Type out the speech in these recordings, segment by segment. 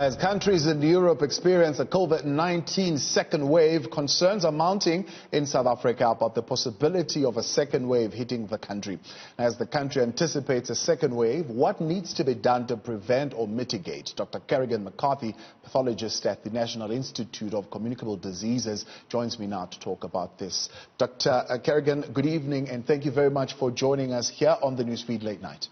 As countries in Europe experience a COVID-19 second wave, concerns are mounting in South Africa about the possibility of a second wave hitting the country. As the country anticipates a second wave, what needs to be done to prevent or mitigate? Dr. Kerrigan McCarthy, pathologist at the National Institute of Communicable Diseases, joins me now to talk about this. Dr. Kerrigan, good evening, and thank you very much for joining us here on the Newsfeed Late Night.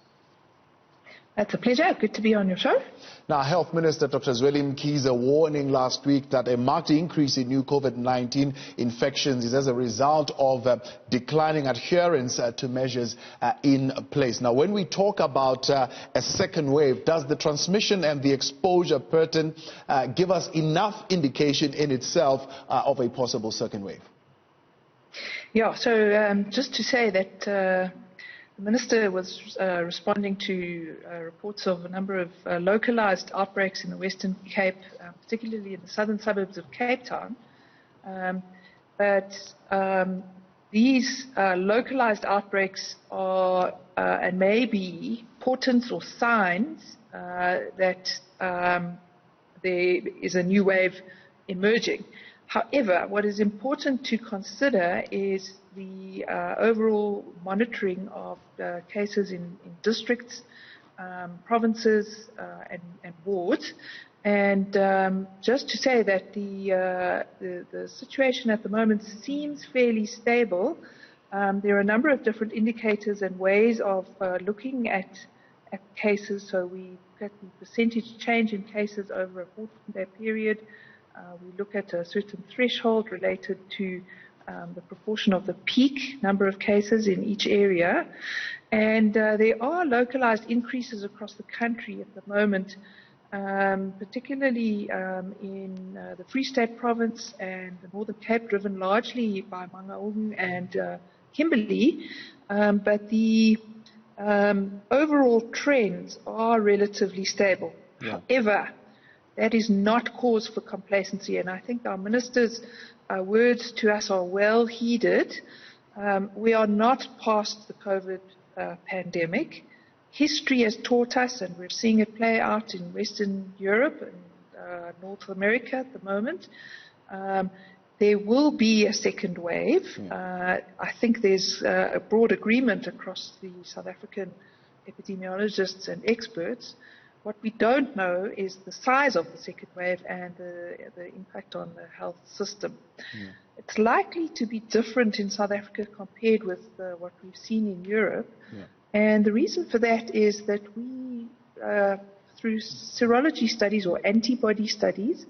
It's a pleasure. Good to be on your show. Now, Health Minister Dr. Zweli Mkhize warning last week that a marked increase in new COVID-19 infections is as a result of declining adherence to measures in place. Now, when we talk about a second wave, does the transmission and the exposure pattern give us enough indication in itself of a possible second wave? Yeah, so just to say that the Minister was responding to reports of a number of localized outbreaks in the Western Cape, particularly in the southern suburbs of Cape Town. But these localized outbreaks are and may be portents or signs that there is a new wave emerging. However, what is important to consider is the overall monitoring of cases in districts, provinces and wards. And just to say that the situation at the moment seems fairly stable. There are a number of different indicators and ways of looking at cases. So we look at the percentage change in cases over a 14-day period. We look at a certain threshold related to the proportion of the peak number of cases in each area. And there are localized increases across the country at the moment, particularly in the Free State Province and the Northern Cape, driven largely by Mangaung and Kimberley. But the overall trends are relatively stable. Yeah. However, that is not cause for complacency, and I think our minister's words to us are well heeded. We are not past the COVID pandemic. History has taught us, and we're seeing it play out in Western Europe and North America at the moment. There will be a second wave. I think there's a broad agreement across the South African epidemiologists and experts. What we don't know is the size of the second wave and the impact on the health system. Yeah. It's likely to be different in South Africa compared with what we've seen in Europe. Yeah. And the reason for that is that we, through serology studies or antibody studies,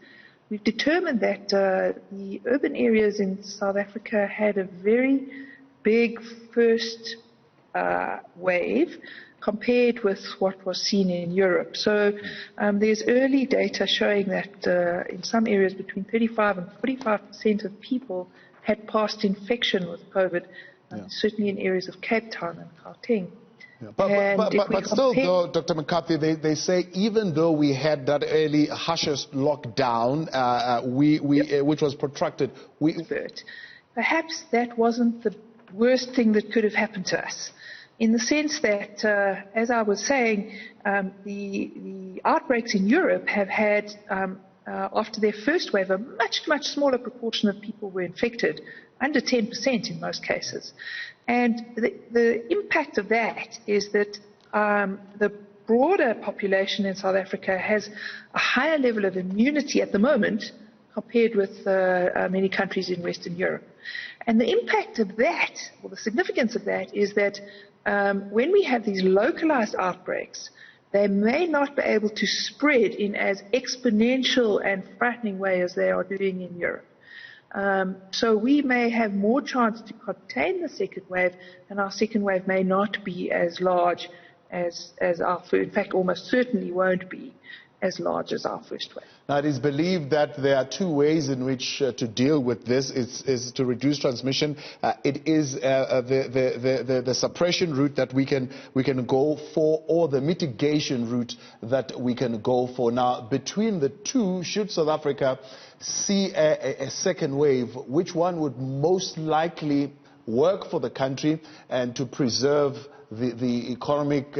we've determined that the urban areas in South Africa had a very big first wave compared with what was seen in Europe. So there's early data showing that in some areas between 35 and 45% of people had past infection with COVID, certainly in areas of Cape Town and Gauteng. Yeah. But still, though, Dr. McCarthy, they say even though we had that early harshest lockdown, which was protracted, perhaps that wasn't the worst thing that could have happened to us. In the sense that, as I was saying, the outbreaks in Europe have had, after their first wave, a much, much smaller proportion of people were infected, under 10% in most cases. And the impact of that is that the broader population in South Africa has a higher level of immunity at the moment compared with many countries in Western Europe. And the impact of that, or the significance of that, is that when we have these localized outbreaks, they may not be able to spread in as exponential and frightening way as they are doing in Europe. So we may have more chance to contain the second wave, and our second wave may not be as large as our first. In fact, almost certainly won't be as large as our first wave. Now, it is believed that there are two ways in which to deal with this. Is to reduce transmission. It is the suppression route that we can go for, or the mitigation route that we can go for. Now, between the two, should South Africa see a second wave, which one would most likely work for the country and to preserve the economic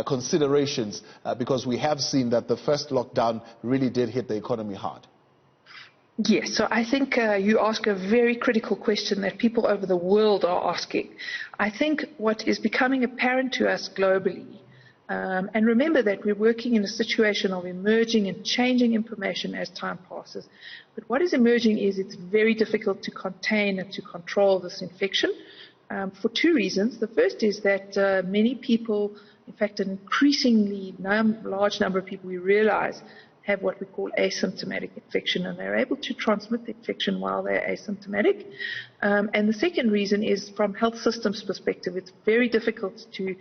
considerations, because we have seen that the first lockdown really did hit the economy hard. Yes, so I think you ask a very critical question that people over the world are asking. I think what is becoming apparent to us globally, and remember that we're working in a situation of emerging and changing information as time passes, but what is emerging is it's very difficult to contain and to control this infection for two reasons. The first is that many people, in fact an increasingly large number of people, we realize, have what we call asymptomatic infection, and they're able to transmit the infection while they're asymptomatic. And the second reason is from health systems perspective, it's very difficult to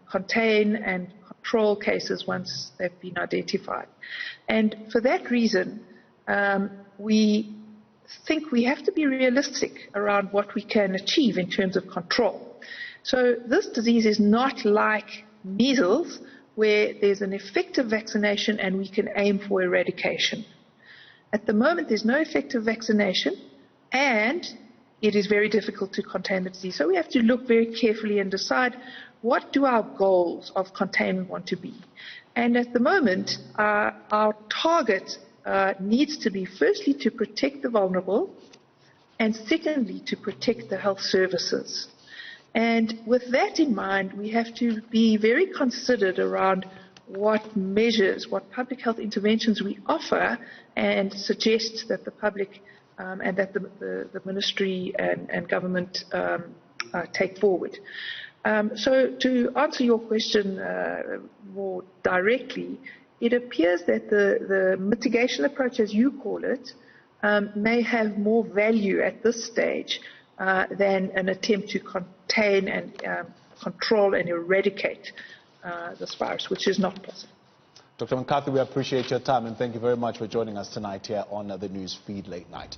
contain and control cases once they've been identified. And for that reason, we think we have to be realistic around what we can achieve in terms of control. So this disease is not like measles, where there's an effective vaccination and we can aim for eradication. At the moment, there's no effective vaccination, and it is very difficult to contain the disease. So we have to look very carefully and decide, what do our goals of containment want to be? And at the moment, our target needs to be, firstly, to protect the vulnerable, and secondly, to protect the health services. And with that in mind, we have to be very considered around what measures, what public health interventions we offer, and suggest that the public and that the ministry and government take forward. So to answer your question more directly, it appears that the mitigation approach, as you call it, may have more value at this stage than an attempt to contain and control and eradicate this virus, which is not possible. Dr. McCarthy, we appreciate your time, and thank you very much for joining us tonight here on the News Feed Late Night.